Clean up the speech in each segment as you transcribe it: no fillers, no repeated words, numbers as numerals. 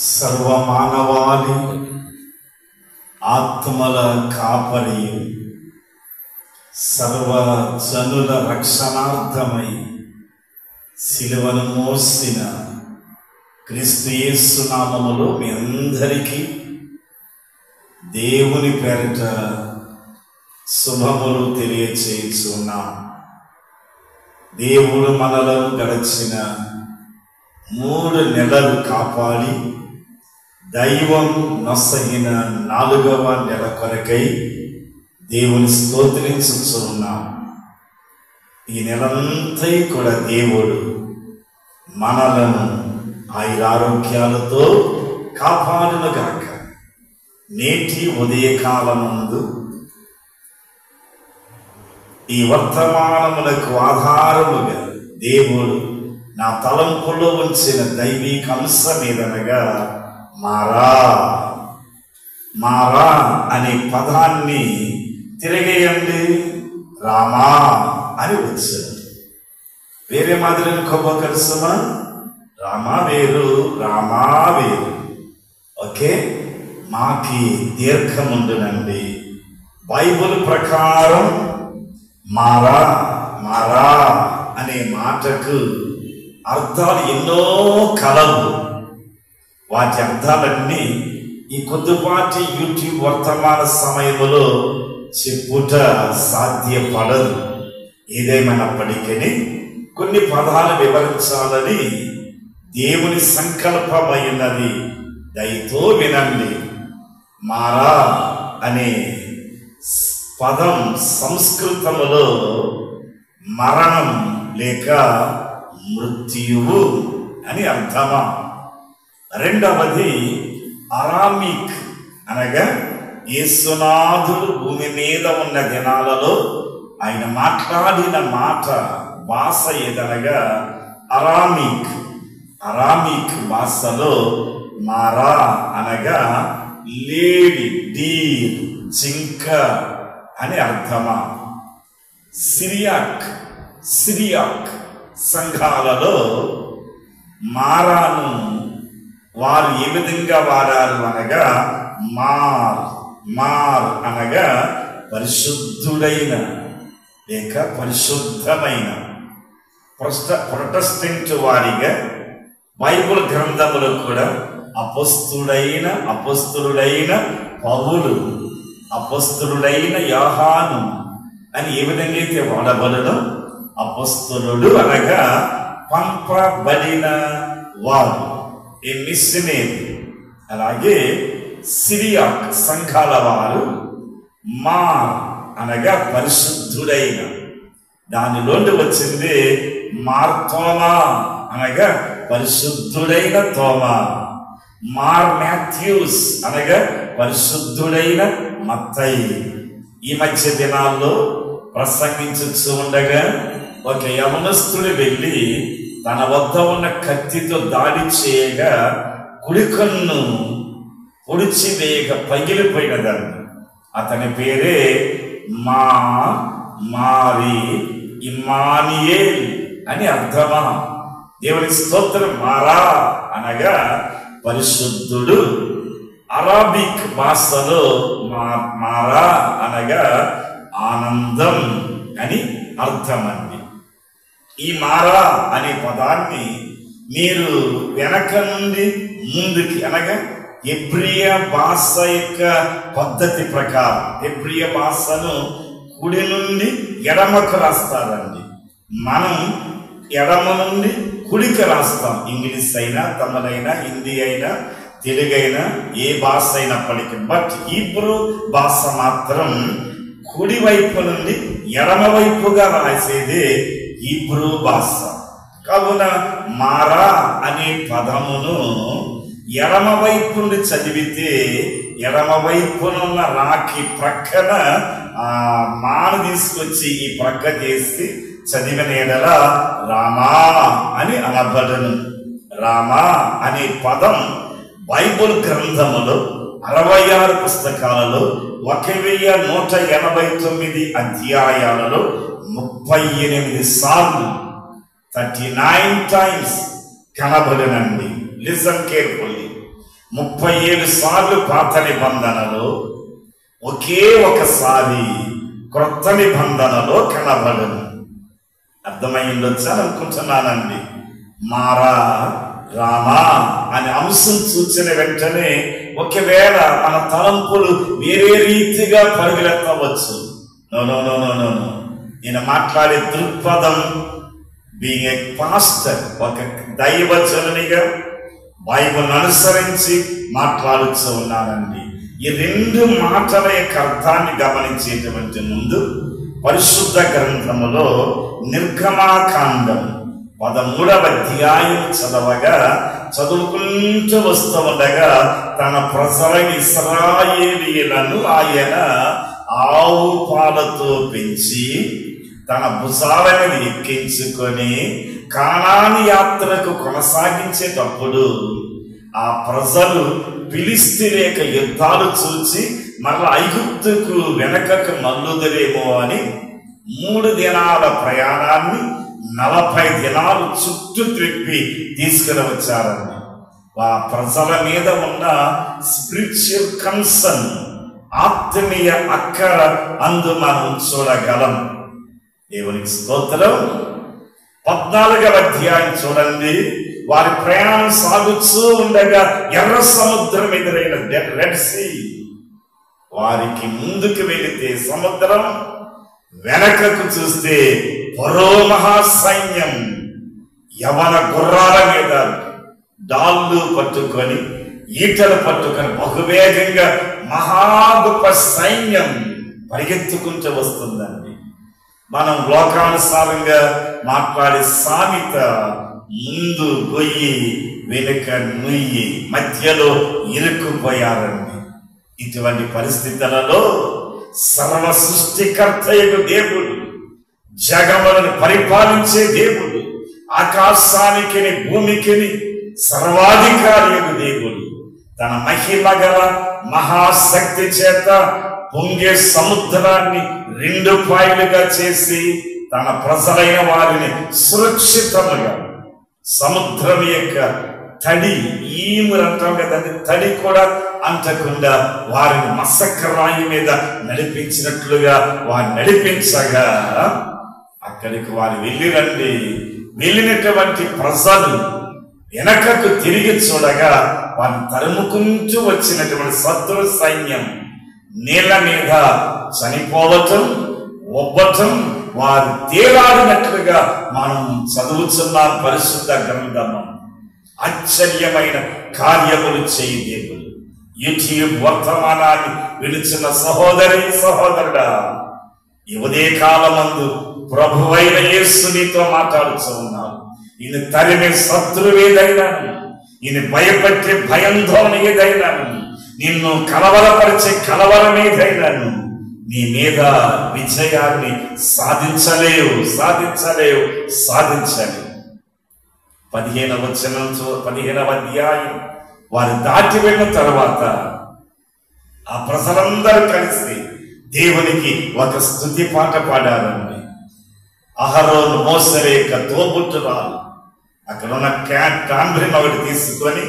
సర్వమానవాళి ఆత్మల కాపరి సర్వజనుల రక్షణార్థమై సిలువను మోసిన క్రీస్తు యేసు నామములో మీ అందరికీ దేవుని పేరిట శుభములు తెలియచేయుచున్నాం. దేవుడు మనలను గడచిన 3 నెలలు కాపాడి దైవం నొసగిన 4వ నెల కొరకై దేవుని స్తోత్రించుచున్నాం. ఈ నెలంతా కూడా దేవుడు మనలను ఆయురారోగ్యాలతో కాపాడునుగాక. నేటి ఉదయకాలమందు ఈ వర్తమానములకు ఆధారముగా దేవుడు నా తలంపులో ఉంచిన దైవిక అంశం ఏదనగా మారా మారా అనే పదాన్ని తిరగేయండి, రామా అని వచ్చారు. వేరే మాదిరి అనుకోబోకలుసుమా? రామా వేరు, రామా వేరు. ఓకే, మాకి దీర్ఘముండునండి. బైబిల్ ప్రకారం మారా మారా అనే మాటకు అర్థాలు ఎన్నో కలవు. వాటి అర్థాలన్నీ ఈ కొద్దిపాటి యూట్యూబ్ వర్తమాన సమయంలో చెప్పుట సాధ్యపడదు. ఏదేమైనప్పటికీ కొన్ని పదాలు వివరించాలని దేవుని సంకల్పమైనది. దయతో వినండి. మారా అనే పదం సంస్కృతములో మరణం లేక మృత్యువు అని అర్థమా. రెండవది అరామిక్ అనగా యేసునాథుడు భూమి మీద ఉన్న దినాలలో ఆయన మాట్లాడిన మాట భాష ఏదనగా అరామిక్. అరామిక్ భాషలో మారా అనగా లేడి, డీర్, జింక అని అర్థమా. సిరియాక్ సంఘాలలో మారాను వారు ఏ విధంగా వాడారు అనగా మార్ అనగా పరిశుద్ధుడైన లేక పరిశుద్ధమైన. ప్రొటెస్టెంట్ వారిగా బైబిల్ గ్రంథములో కూడా అపొస్తలుడైన పౌలు, అపొస్తలుడైన యోహాను అని ఏ విధంగా అయితే వాడబడను. అపొస్తలుడు అనగా పంపబడిన వారు, ఏ మిషనరీ. అలాగే సిరియాక్ సంఘాల వారు మార్ అనగా పరిశుద్ధుడైన, దానిలోండి వచ్చింది మార్తోమా అనగా పరిశుద్ధుడైన తోమా. మార్ మాథ్యూస్ అనగా పరిశుద్ధుడైన మత్తయి. ఈ మధ్య దినాల్లో ప్రసంగించు ఉండగా ఒక యవనస్తుడు వెళ్ళి తన వద్ద ఉన్న కత్తితో దాడి చేయగా కుడి కన్ను పొడిచి వేయక పగిలిపోయినదండి. అతని పేరే మారి ఇమ్మానియేల్ అని అర్థమా. దేవుని స్తోత్రం. మారా అనగా పరిశుద్ధుడు. అరాబిక్ భాషలో మారా అనగా ఆనందం అని అర్థమండి. ఈ మారా అనే పదాన్ని మీరు వెనక నుండి ముందుకి అనగా హెబ్రియ భాష యొక్క పద్ధతి ప్రకారం హెబ్రియ భాషను కుడి నుండి ఎడమకు రాస్తారండి. మనం ఎడమ నుండి కుడికి రాస్తాం. ఇంగ్లీష్ అయినా, తమిళైనా, హిందీ అయినా, తెలుగైనా, ఏ భాష అయినప్పటికీ. బట్ హీబ్రూ భాష మాత్రం కుడి వైపు నుండి ఎడమ వైపుగా రాసేదే హీబ్రూ భాష. కావున మారా అనే పదమును ఎడమ వైపు నుండి చదివితే ఎడమ వైపునున్న రాకి ప్రక్కన మాను తీసుకొచ్చి ఈ ప్రక్క చేసి చదివిన ఎడల రామా అని అనబడను. రామా అనే పదం బైబిల్ గ్రంథములో 66 పుస్తకాలలో 1189 అధ్యాయాలలో 38 సార్లు 39 times కనబడనండి. Listen carefully. 37 సార్లు పాత నిబంధనలో, ఒకే ఒకసారి క్రొత్త నిబంధనలో కనబడను. అర్థమైందొచ్చా అనుకుంటున్నానండి. మారా రామా అనే అంశం చూసిన వెంటనే ఒకవేళ మన తలంపులు వేరే రీతిగా పరుగులెత్తవచ్చు. నేను మాట్లాడే దృక్పథం బీయింగ్ ఏ పాస్టర్, ఒక దైవజనునిగా బైబిల్ అనుసరించి మాట్లాడుతూ ఉన్నానండి. ఈ 2 మాటల యొక్క అర్థాన్ని గమనించేటువంటి ముందు పరిశుద్ధ గ్రంథములో నిర్గమాకాండం 13వ అధ్యాయం చదువుకుంటూ వస్తూ ఉండగా తన ప్రజలైన ఇశ్రాయేలీయులను ఆయన ఆవు పాలతో పెంచి తన భుజాల మీద ఎక్కించుకొని కానాను యాత్రకు కొనసాగించేటప్పుడు ఆ ప్రజలు ఫిలిష్తీయుల యుద్ధాలు చూచి మరలా ఐగుప్తుకు వెనకకు మల్లుదరేమో అని 3 దినాల ప్రయాణాన్ని 40 దినాలు చుట్టూ త్రిప్పి తీసుకుని వచ్చారండి. ఆ ప్రజల మీద ఉన్న స్పిరిచువల్ కన్సర్న్, ఆత్మీయ అక్కర అందు మనం చూడగలం. దేవునికి స్తోత్రం. 14వ అధ్యాయం చూడండి. వారి ప్రయాణం సాగుతూ ఉండగా ఎర్ర సముద్రం ఎదురైన రెడ్ సీ. వారికి ముందుకు వెళితే సముద్రం, వెనకకు చూస్తే ఫరో మహాసైన్యం యవన గుర్రాల మీద డాళ్ళు పట్టుకొని ఈటలు పట్టుకొని బహువేగంగా మహా గొప్ప సైన్యం పరిగెత్తుకుంటూ వస్తుందండి. మనం లోకానుసారంగా మాట్లాడే సామెత ముందు గొయ్యి వెనుక నుయ్యి, మధ్యలో ఇరుక్కుపోయారండి. ఇటువంటి పరిస్థితులలో సర్వ సృష్టికర్తయగు దేవుడు, జగములను పరిపాలించే దేవుడు, ఆకాశానికి భూమికి సర్వాధికారి దేవుడు తన మహిమ గల మహాశక్తి చేత పొంగే సముద్రాన్ని 2 పాయలుగా చేసి తన ప్రజలైన వారిని సురక్షితముగా సముద్రం యొక్క తడి, ఈమురు అంటాం కదండి, తడి కూడా అంటకుండా వారిని మసకరాయి మీద నడిపించినట్లుగా వారు నడిపించగా అక్కడికి వారు వెళ్ళినటువంటి ప్రజలు వెనకకు తిరిగి చూడగా వారిని తరుముకుంటూ వచ్చినటువంటి శత్రు సైన్యం నీళ్ల మీద చనిపోవటం, ఒబ్బటం, వారు తేలాడినట్లుగా మనం చదువుతున్నాం పరిశుద్ధ గ్రంథము. ఆశ్చర్యమైన కార్యములు చేయి దేవుడు. యూట్యూబ్ వర్తమానాన్ని వినిచిన సహోదరి సహోదరుడా, ఈ ఉదయకాలమందు ప్రభువైన యేసు నీతో మాట్లాడుతూ ఉన్నాడు. ఈయన తరిమే శత్రువేదైనాను, ఈయన భయపట్టే భయంధోరణ ఏదైనాను, నిన్ను కలవరపరిచే కలవరం ఏదైనాను నీ మీద విజయాన్ని సాధించలేవు. 15వ అధ్యాయం వారు దాటి వెళ్ళిన తర్వాత ఆ ప్రజలందరూ కలిసి దేవునికి ఒక స్తుతి పాట పాడారండి. అహరోను మోసే యొక్క తోబుట్టురాలు అక్కడ ఉన్న కాంబ్రిన్ ఒకటి తీసుకొని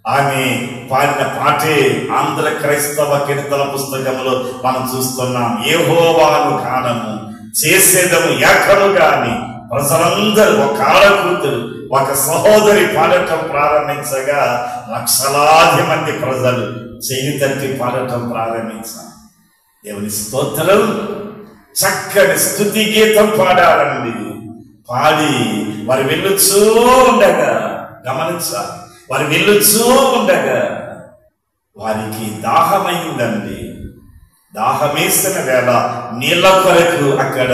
ఆమె పాడిన పాటే ఆంధ్ర క్రైస్తవ కీర్తన పుస్తకంలో మనం చూస్తున్నాం. యెహోవాను గానము చేసేదము ఏకము గాని ప్రజలందరూ ఒక ఆడకూతురు ఒక సహోదరి పాడటం ప్రారంభించగా లక్షలాది మంది ప్రజలు చెయ్యి తట్టి పాడటం ప్రారంభించారు. దేవుని స్తోత్రం. చక్కని స్తుతి గీతం పాడారండి. పాడి వారు వెళ్ళుచూ ఉండగా గమనించాలి. వారు వెళ్ళుచూ ఉండగా వారికి దాహమైందండి. దాహమేసిన వేళ నీళ్ల కొరకు అక్కడ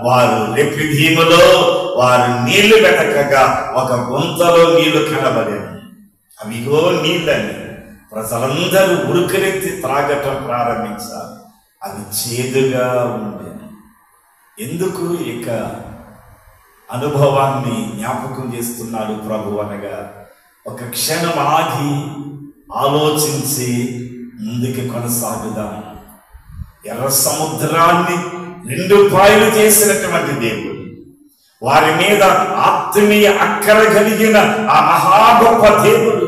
వారు రెప్పిధీములో వారు నీళ్లు వెతకగా ఒక గుంతలో నీళ్లు కనబడేది. అవిగో నీళ్ళని ప్రజలందరూ ఉరుకునెత్తి త్రాగటం ప్రారంభించారు. అవి చేదుగా ఉండేది. ఎందుకు ఇక అనుభవాన్ని జ్ఞాపకం చేస్తున్నాడు ప్రభు అనగా ఒక క్షణం ఆగి ఆలోచించి ముందుకు కొనసాగుదాం. ఎర్ర సముద్రాన్ని 2 పాయలు చేసినటువంటి దేవుడు, వారి మీద ఆత్మీయ అక్కర కలిగిన ఆ మహా గొప్ప దేవుడు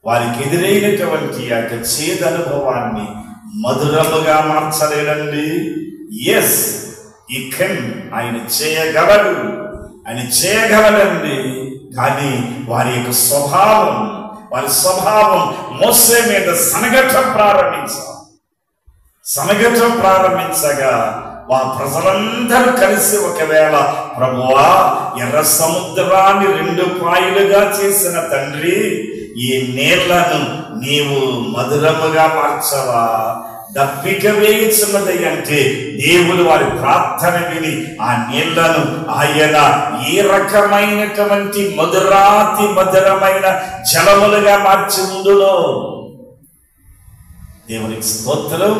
వారికి ఎదురైనటువంటి ఆ యొక్క చేదు అనుభవాన్ని మధురముగా మార్చలేడండి. ఎస్, ఈ కెన్, ఆయన చేయగలడు, ఆయన చేయగలడండి. కానీ వారి యొక్క వారి స్వభావం మోసే మీద సనగటం ప్రారంభించగా ప్రజలందరూ కలిసి ఒకవేళ, ప్రభువా, ఎర్ర సముద్రాన్ని 2 పాయలుగా చేసిన తండ్రి, ఈ నీళ్లను నీవు మధురముగా మార్చవా, దప్పిక వేయుచున్నది అంటే దేవుడు వారి ప్రార్థన విని ఆ నీళ్లను ఆయన ఏ రకమైనటువంటి మధురాతి మధురమైన జలములుగా మార్చి ఉండులో. దేవునికి స్తోత్రం.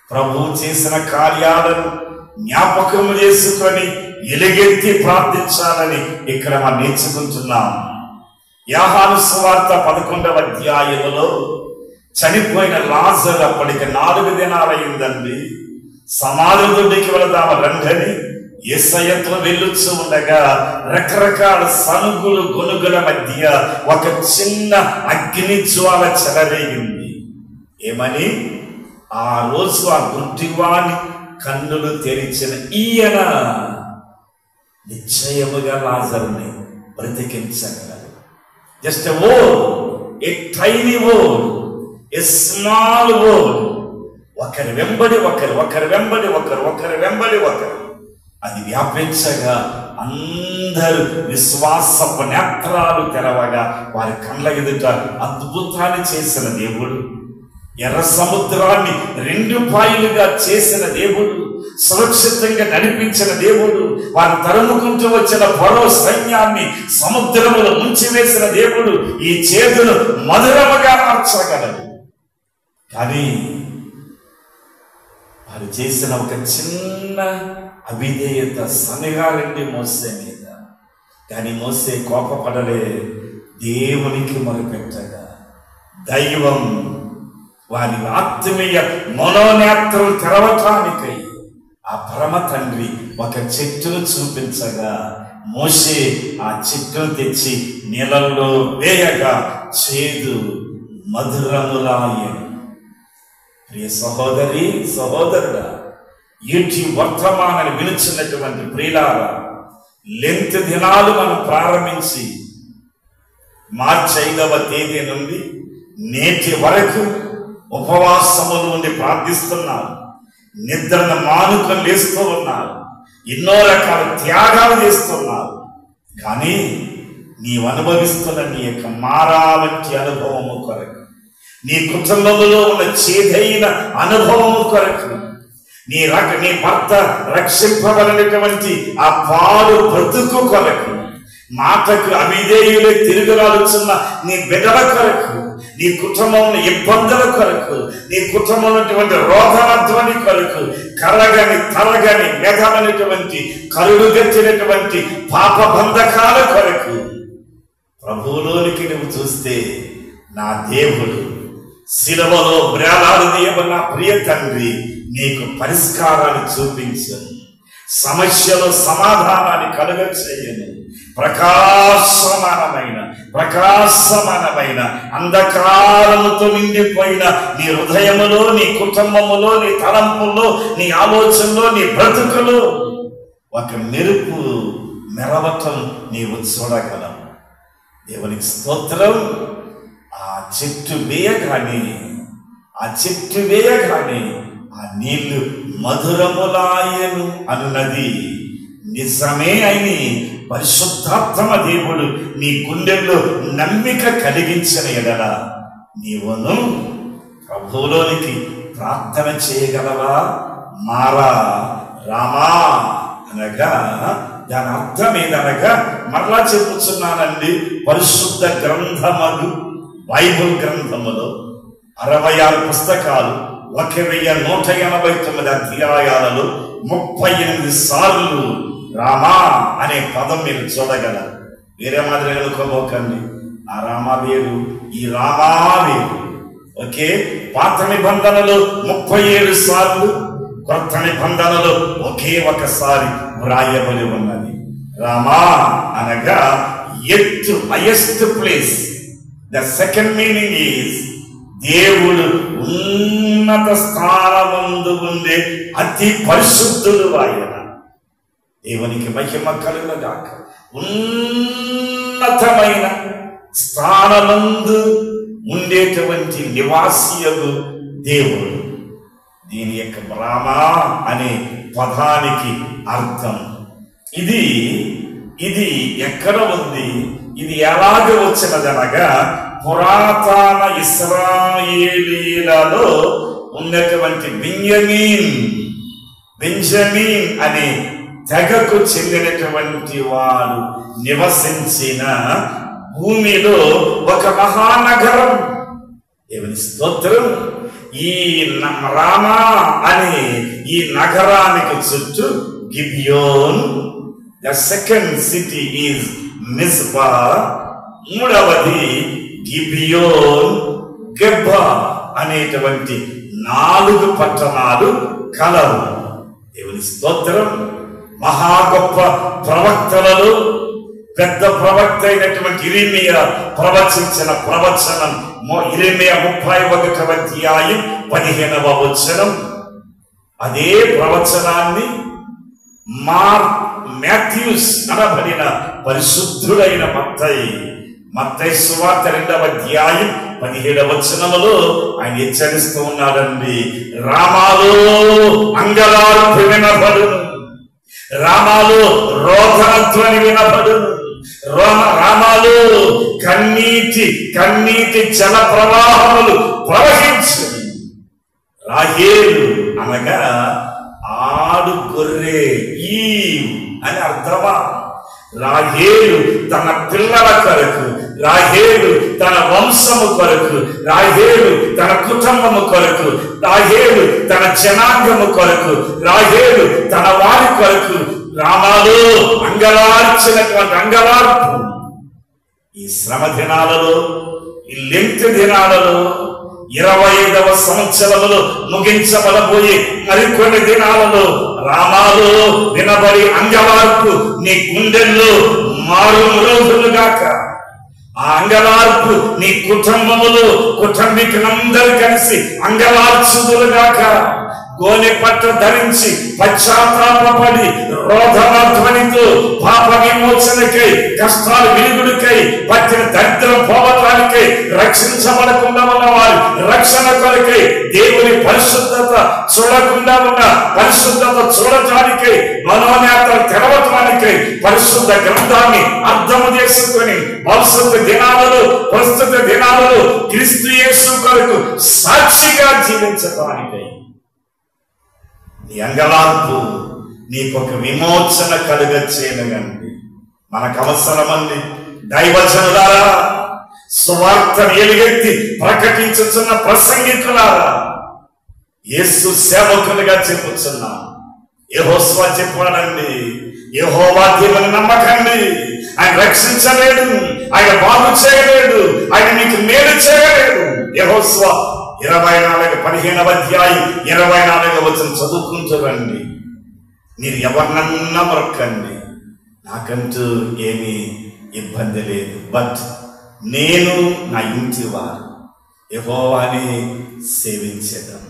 ప్రభువు చేసిన కార్యాలను జ్ఞాపకం చేసుకొని ఎలుగెత్తి ప్రార్థించాలని ఇక్కడ మనం నేర్చుకుంటున్నాం. యోహాను సువార్త 11వ అధ్యాయములో చనిపోయిన లాజరు అప్పటికి 4 దినాలైందండి. సమాధి దొడ్డికి వెళదాము రండని యేసయ్యతో వెళ్ళొచ్చు ఉండగా రకరకాల సనుగులు గొనుగుల మధ్య ఒక చిన్న అగ్ని జ్వాల చెలరేగింది. ఏమని? ఆ రోజు ఆ గుడ్డివాని కన్నులు తెరిచిన ఈయన నిశ్చయముగా లాజరుని బ్రతికించగలరు. Just a word, a tiny word, a small word. ఒకరి వెంబడి ఒకరు అది వ్యాపించగా అందరూ విశ్వాసపు నేత్రాలు తెరవగా వారి కళ్ళ ఎదుట అద్భుతాన్ని చేసిన దేవుడు, ఎర్ర సముద్రాన్ని 2 పాయలుగా చేసిన దేవుడు, సురక్షితంగా నడిపించిన దేవుడు, వారు తరుముకుంటూ వచ్చిన ఫరో సైన్యాన్ని సముద్రములో ముంచివేసిన దేవుడు ఈ చేతును మధురముగా మార్చగలడు. కానీ వారు చేసిన ఒక చిన్న అవిధేయత సనగారండి మోసే మీద. కానీ మోసే కోపపడలే. దేవునికి మొరపెట్టగా దైవం వారి ఆత్మీయ మనోనేత్రం తెరవటానికై ఆ పరమ తండ్రి ఒక చెట్టును చూపించగా మోషే ఆ చెట్టును తెచ్చి నీళ్ళల్లో వేయగా చేదు మధురములాయెను. ప్రియ సహోదరి సహోదరుడా, ఈటి వర్తమానాన్ని వినుచున్నటువంటి ప్రియులారా, లెంత్ దినాలు మనం ప్రారంభించి మార్చి 5వ తేదీ నుండి నేటి వరకు ఉపవాసములు ఉండి ప్రార్థిస్తున్నారు. నిద్రను మానుకొని లేస్తూ ఉన్నారు. ఎన్నో రకాల త్యాగాలు చేస్తున్నారు. కానీ నీవు అనుభవిస్తున్న నీ యొక్క మారావంటి అనుభవము కొరకు, నీ కుటుంబంలో ఉన్న చేదైన అనుభవము కొరకు, నీ భర్త రక్షింపబడినటువంటి ఆ పాడు బ్రతుకు కొరకు, మాటకు అవిధేయులే తిరుగులాడుచున్న నీ బిడ్డల కొరకు, నీ కుటుంబంలో ఇబ్బందుల కొరకు, నీ కుటుంబంలో రోధనధ్వని కొరకు, కరగని తరగని మెదలైనటువంటి కరుడుగట్టినటువంటి పాప బంధకాల కొరకు ప్రభువులోనికి నువ్వు చూస్తే నా దేవుడు శిలువలో బ్రేలాడదీయబడిన ప్రియ తండ్రి నీకు పరిష్కారాన్ని చూపించను, సమస్యలో సమాధానాన్ని కలుగచేయను. ప్రకాశమానమైన అంధకారముతో నిండిపోయిన నీ హృదయములో, నీ కుటుంబములో, నీ తలంపుల్లో, నీ ఆలోచనలో, నీ బ్రతుకులో ఒక మెరుపు మెరవటం నీవు చూడగలవు. దేవునికి స్తోత్రం. ఆ చెట్టు వేయగానే ఆ నీళ్లు మధురములాయను అనున్నది నిజమే అయిని పరిశుద్ధాత్మ దేవుడు నీ గుండెల్లో నమ్మిక కలిగించిన ఎడల నీవును ప్రభువులోనికి ప్రార్థన చేయగలవా? మారా రామా అనగా దాని అర్థం ఏదనగా, మరలా చెప్పుచున్నానండి, పరిశుద్ధ గ్రంథములు బైబుల్ గ్రంథములో 66 పుస్తకాలు 1189 అధ్యాయాలలో 38 సార్లు రామా అనే పదం మీరు చూడగలరు. వేరే మాదిరి అనుకోబోకండి. ఆ రామా వేరు, ఈ రామా వేరు. ఓకే, పాత నిబంధనలో 37 సార్లు, కొత్త నిబంధనలో ఒకే ఒకసారి వ్రాయబడి ఉన్నది. రామా అనగా ఎత్తు, highest place, the second meaning is దేవుడు ఉన్నత స్థానమందు ఉండే అతి పరిశుద్ధుడు ఆయన. దేవునికి మహిమ కలుగుగాక. ఉన్నతమైన స్థానమందు ఉండేటువంటి నివాసియగు దేవుడు. దీని యొక్క బ్రాహ్మా అనే పదానికి అర్థం ఇది ఎక్కడ ఉంది, ఇది ఎలాగ వచ్చినదనగా పురాతన ఇశ్రాయేలీలలో ఉన్నటువంటి బెంజమీన్ అనే తెగకు చెందినటువంటి వారు నివసించిన భూమిలో ఒక మహానగరం. దేవుని స్తోత్రం. ఈ రామా అనే ఈ నగరానికి చుట్టూ Gibeon, the second city is మిస్పా, మూడవది గిబియోన్, గెబ్బా అనేటువంటి 4 పట్టణాలు కలవు. దేవుని స్తోత్రం. మహా గొప్ప ప్రవక్తలలో పెద్ద ప్రవక్త అయినటువంటి ఇర్మియా ప్రవచించిన ప్రవచనం ఇర్మియా 31వ అధ్యాయం 15వ వచనం. అదే ప్రవచనాన్ని మాథ్యూస్ అనబడిన పరిశుద్ధుడైన మత్తయి సువార్త 2వ అధ్యాయం 17వ వచనములో ఆయన హెచ్చరిస్తూ ఉన్నాడండి. రామాలో అంగలార్పు వినబడును, రామాలో రోదన ధ్వని వినబడును, రామాలో కన్నీటి జల ప్రవాహములు ప్రవహించు. రాహేలు అనగా ఆడు గొర్రె అని అర్థమా. రాహేలు తన పిల్లల కొరకు, రాహేలు తన వంశము కొరకు, రాహేలు తన కుటుంబము కొరకు, రాహేలు తన జనాంగము కొరకు, రాహేలు తన వారి కొరకు రామాలో అంగలార్చినటువంటి అంగలార్పు. ఈ శ్రమ దినాలలో, ఈ లెంట్ దినాలలో, 25వ సంవత్సరములో ముగించబడబోయే మరికొన్ని దినాలలో రామాలో వినబడి అంగలార్పు నీ గుండెల్లో మారు రోజులుగాక. ఆ అంగలార్పు నీ కుటుంబములో కుటుంబీకులందరూ కలిసి అంగలార్చుదురుగాక. గోనె పట్ట ధరించి పశ్చాత్తాపడి రోదన ధ్వనితో పాప విమోచనకై, కష్టాలు విరుగుడికై, పట్టిన దరిద్రం పోవటానికై, రక్షించబడకుండా ఉన్న వారి రక్షణ కొరకై, దేవుని పరిశుద్ధత చూడకుండా ఉన్న పరిశుద్ధత చూడటానికై, మనోనేతలు తెరవటానికై పరిశుద్ధ గ్రంథాన్ని అర్థము చేసుకొని ప్రస్తుత దినాలలో క్రీస్తు యేసు కొరకు సాక్షిగా జీవించటానికై నీ అంగలార్పు నీకొక విమోచన కలుగచేయనండి. మనకు అవసరమండి దైవజనులారా, సువార్తను ఎలుగెత్తి ప్రకటించుచున్న ప్రసంగికులారా, యేసు సేవకులుగా చెప్పుచున్నాం. యెహోషువ చెప్పాడండి, యెహోవా దేవుని నమ్మకండి. ఆయన రక్షించలేడు, ఆయన బాగు చేయలేడు, ఆయన మీకు మేలు చేయలేడు. యెహోషువ 24:15వ అధ్యాయం 24వ వచనం చదువుకుంటారండి. మీరు ఎవరినన్నా మొక్కండి, నాకంటూ ఏమీ ఇబ్బంది లేదు, బట్ నేను నా ఇంటి వారు యెహోవాని సేవించేదాం.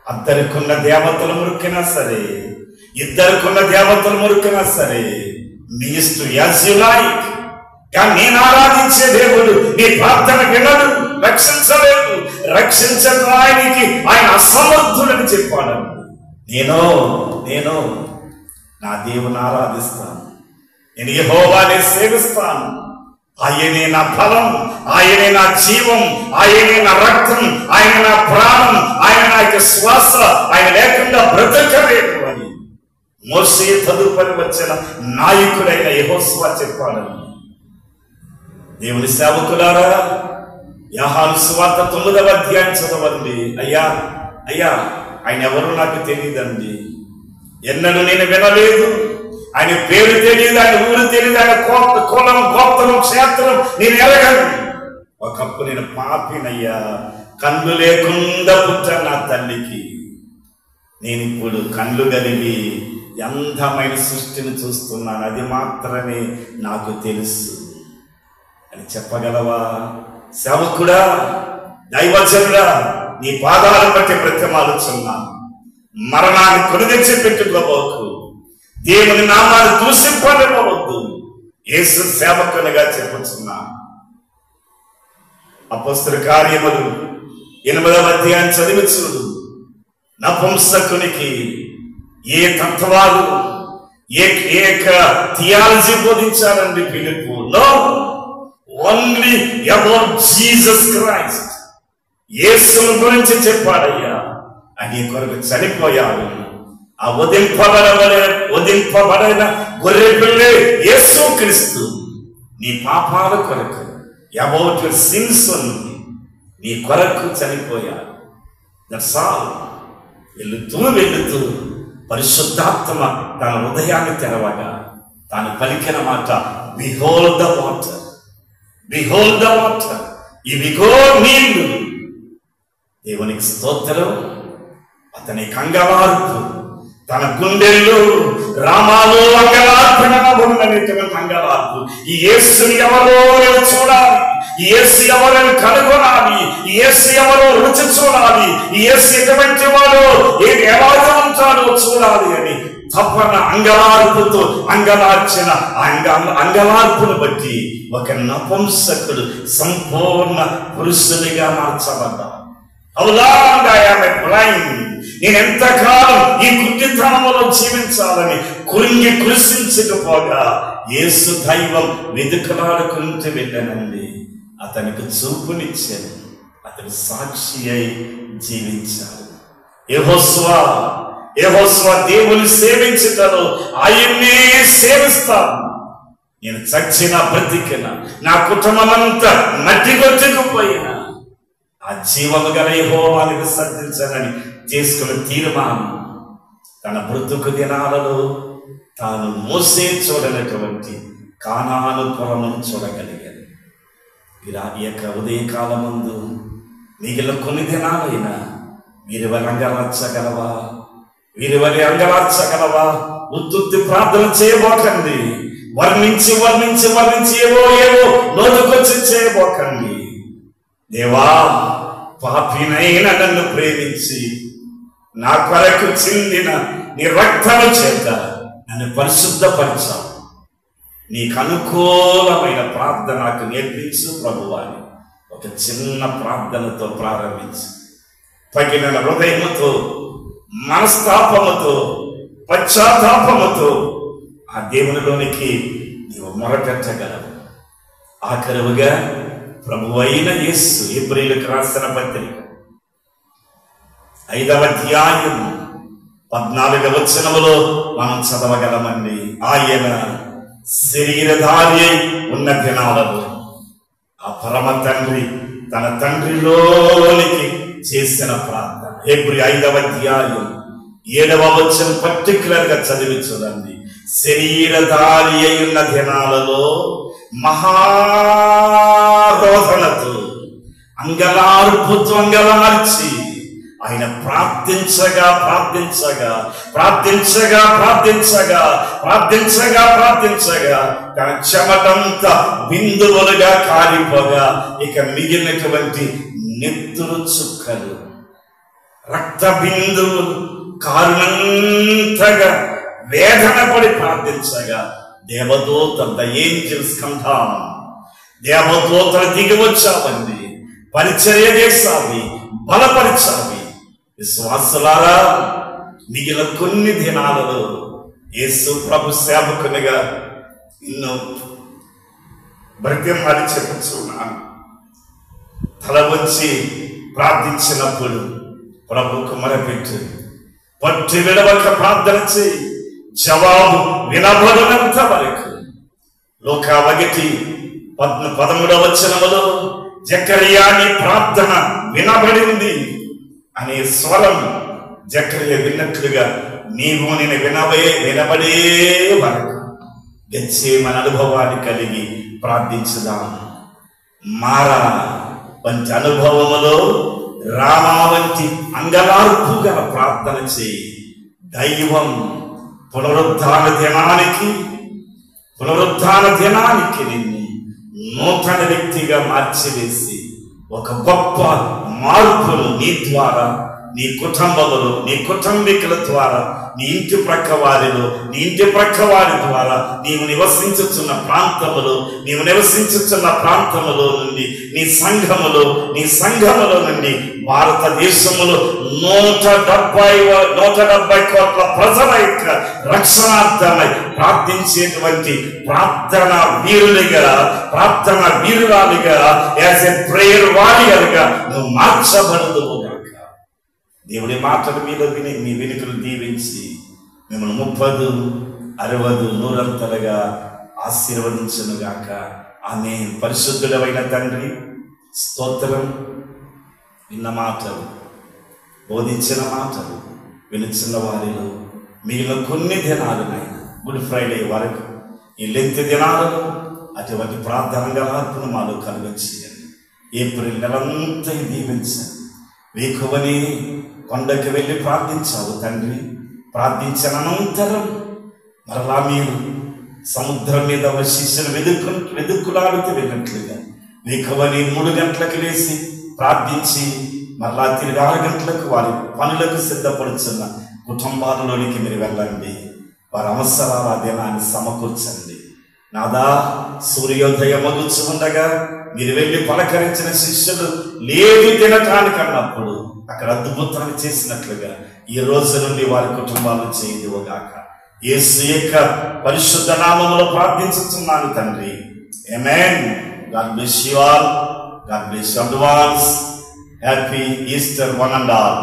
అద్దరికున్న దేవతలు మురికినా సరే, ఇద్దరికున్న దేవతలు మురికినా సరే, మీ ఇష్టం యాజ్ యు లైక్. కానీ నేను ఆరాధించే దేవుడు నీ ప్రార్థన వినడు, రక్షించలేదు. రక్షించడానికి ఆయన అసమర్థుడని చెప్పాడండి. నేను నా దేవుని ఆరాధిస్తాను, నేను యెహోవాని సేవిస్తాను. ఆయనే నా ఫలం, ఆయనే నా జీవం, ఆయనే నా రక్తం, ఆయన నా ప్రాణం, ఆయన నా యొక్క శ్వాస, ఆయన లేకుండా బ్రతకలేదు అని మోషే తదుపరి వచ్చిన నాయకుడైన యెహోషువ చెప్పాడండి. దేవుని సేవకులారా, యోహాను సువార్త 9వ అధ్యాయం చదవండి. అయ్యా ఆయన ఎవరు నాకు తెలియదండి, ఎన్నడూ నేను వినలేదు, ఆయన పేరు తెలియదు, ఆయన ఊరు తెలియదు, ఆయన కులం గోత్రం క్షేత్రం నేను ఎరగను. ఒకప్పుడు నేను పాపినయ్యా, కళ్ళు లేకుండా పుట్టాను నా తల్లికి. నేను ఇప్పుడు కళ్ళు కలిగి అందమైన సృష్టిని చూస్తున్నాను, అది మాత్రమే నాకు తెలుసు అని చెప్పగలవా? సేవకుడా, దైవజనుడా, నీ పాదాలను బట్టి బ్రతిమాలుచున్నాను. మరణాన్ని కొని తెచ్చి పెట్టుకోబోకు. దేవుని నామాన్ని దూషింపనివ్వవద్దు. యేసు సేవకునిగా చెప్పుచున్నాను. అపోస్తల కార్యములు 8వ అధ్యాయం చదివి చూడు. నపుంసకునికి ఏ తత్వాలు, ఏ థియాలజీ బోధించారండి Philip? No, only about Jesus Christ. యేసుని గురించి చెప్పాడయ్యా. అని కొరకు చనిపోయాడు. ఆ వధింపబడిన గొర్రె పిల్లే యేసు క్రీస్తు. నీ పాపాల కొరకు, అబౌట్ యువర్ సిన్స్, నీ కొరకు చనిపోయాడు. That's all. వెళుతూ పరిశుద్ధాత్మ తన హృదయాన్ని తెరవగా తాను పలికిన మాట, behold the water, behold the water. ఇవిగో నీళ్లు. దేవునికి స్తోత్రం. అతని కంగవార్పు, తన గుండెల్లో రామాలో అంగలార్పణ ఉన్నటువంటి అంగలార్పు. ఈ యేసుని ఎవరో చూడాలి, ఈ యేసు ఎవరో కనుగొనాలి, ఈ యేసు ఎవరో రుచి చూడాలి, ఈ యేసు ఎటువంటి వాడో, ఎలాగా ఉంటాడో చూడాలి అని తప్పన అంగలార్పుతో అంగలార్చిన అంగలార్పును బట్టి ఒక నపుంసకుడు సంపూర్ణ పురుషునిగా మార్చబడ్డాడు. నేను ఎంతకాలం ఈ గుడ్డితనంలో జీవించాలని కృషించకపోగా యేసు దైవం వెతుకలాడుకుంటూ వెళ్ళానండి. అతనికి చూపునిచ్చాను. అతను సాక్షి అయి జీవించాడు. యెహోషువ దేవుని సేవించటలో ఆయన్నే సేవిస్తాను. నేను చచ్చిన బ్రతికిన, నా కుటుంబం అంతా మట్టి కొట్టుకుపోయినా ఆ జీవము గల యెహోవాను విసర్జించాలని చేసుకున్న తీర్మానం తన బ్రతుకు దినాలలో తాను మోసే చూడనటువంటి కానాను పురమును చూడగలిగాడు. ఈ యొక్క ఉదయకాలమందు మిగిలిన కొన్ని దినాలైనా వీరివరి అంగలార్చగలవా? ఉత్తుత్తి ప్రార్థన చేయబోకండి. వర్ణించి ఏవో నోటుకొచ్చి చేయబోకండి. దేవా, పాపినైన నన్ను ప్రేమించి నా కొరకు చిందిన నీ రక్తము చేత నన్ను పరిశుద్ధపరచావు. నీకు అనుకూలమైన ప్రార్థన నాకు నేర్పించు ప్రభువాని ఒక చిన్న ప్రార్థనతో ప్రారంభించు. తగిన హృదయముతో, మనస్తాపముతో, పశ్చాత్తాపముతో ఆ దేవునిలోనికి నీవు మొరపెట్టగలవు. ఆఖరువుగా ప్రభువైన యేసు హెబ్రీయులకు రాసిన పత్రిక 5వ అధ్యాయం 14వ వచనములో మనం చదవగలమండి. ఆయన శరీరధారి ఉన్న దినాలలో ఆ పరమ తండ్రి తన తండ్రిలోనికి చేసిన ప్రార్థన. హెబ్రీ 5వ అధ్యాయం 7వ వచనం పర్టికులర్ గా చదివి చూడండి. శరీరధారి అయిన దినాలలో మహారోధనతో అంగలార్చి ఆయన ప్రార్థించగా తన చెమటంతా బిందువులుగా కారిపోగా ఇక మిగిలినటువంటి నెత్తురు చుక్కలు, రక్త బిందువులు కారునంతగా వేదన పడి ప్రార్థించగా దేవదూతలు, ద ఏంజల్స్ కమ్ డౌన్, దేవదూతలు దిగి వచ్చావండి, పరిచర్య చేసావి, బలపరిచావి. విశ్వాసులారా, మిగిలిన కొన్ని దినాలలో యేసు ప్రభు సేవకునిగా ఎన్నో బ్రతిమాలి చెప్పుచున్నాను. తల వచ్చి ప్రార్థించినప్పుడు ప్రభుకు మొరపెట్టు, పట్టు విడవక ప్రార్థన చేయి, జవాబు వినబడినంత వరకు. లూకా 1:13 వచనములో జకరియా నీ ప్రార్థన వినబడింది అనే స్వరం జకరియా విన్నట్లుగా నీవు నేను వినబడే వరకు గెత్సేమని అనుభవాన్ని కలిగి ప్రార్థించుదాం. మారా వంటి అనుభవములో రామా వంటి అంగలార్పు గల ప్రార్థన చేయి. దైవం పునరుద్ధాన దినానికి నిన్ను నూతన వ్యక్తిగా మార్చివేసి ఒక గొప్ప మార్పును నీ ద్వారా, నీ కుటుంబంలో, నీ కుటుంబీకుల ద్వారా, నీ ఇంటి ప్రక్క వారిలో, నీ ఇంటి ప్రక్క వారి ద్వారా, నీవు నివసించుచున్న ప్రాంతములో నుండి, నీ సంఘములో నుండి భారతదేశములో 170 కోట్ల ప్రజల యొక్క రక్షణార్థమై ప్రార్థించేటువంటి ప్రార్థన వీరురాలిగా, యాజ్ ఎ ప్రేయర్ వారియర్గా నువ్వు మార్చబడదువు. దేవుడి మాటలు మీద విని మీ వెనుకలు దీవించి మిమ్మల్ని 30, 60, 100 ఆశీర్వదించునుగాక. ఆమేన్. పరిశుద్ధుడైన తండ్రి, స్తోత్రం. విన్న మాటలు, బోధించిన మాటలు వినుచున్న వారిలో మిగిలిన కొన్ని దినాలు నాయన, గుడ్ ఫ్రైడే వరకు ఈ లెంత్ దినాలలో అటువంటి ప్రార్థన గలార్పును మాలో కలుగచేయండి. ఏప్రిల్ నెలంతా దీవించండి. వేకువని కొండకి వెళ్ళి ప్రార్థించావు తండ్రి. ప్రార్థించిన అనంతరం మరలా మీరు సముద్రం మీద శిష్యులు వెదుక్కులాడుతూ వెళ్ళినట్లుగా వేకువని 3 గంటలకు లేచి ప్రార్థించి మరలా తిరిగి 6 గంటలకు వారి పనులకు సిద్ధపడుతున్న కుటుంబాలలోనికి మీరు వెళ్ళండి. వారి అవసరాల దినాన్ని సమకూర్చండి. నాదా, సూర్యోదయం మగుచు ఉండగా మీరు వెళ్ళి పలకరించిన శిష్యులు లేదు తినటానికి అన్నప్పుడు అక్కడ అద్భుతాన్ని చేసినట్లుగా ఈ రోజు నుండి వారి కుటుంబాలను చేయదుగాక. యేసు యొక్క పరిశుద్ధ నామములో ప్రార్థించుతున్నాను తండ్రి. Amen. God bless you all. God bless you advance. Happy Easter one and all.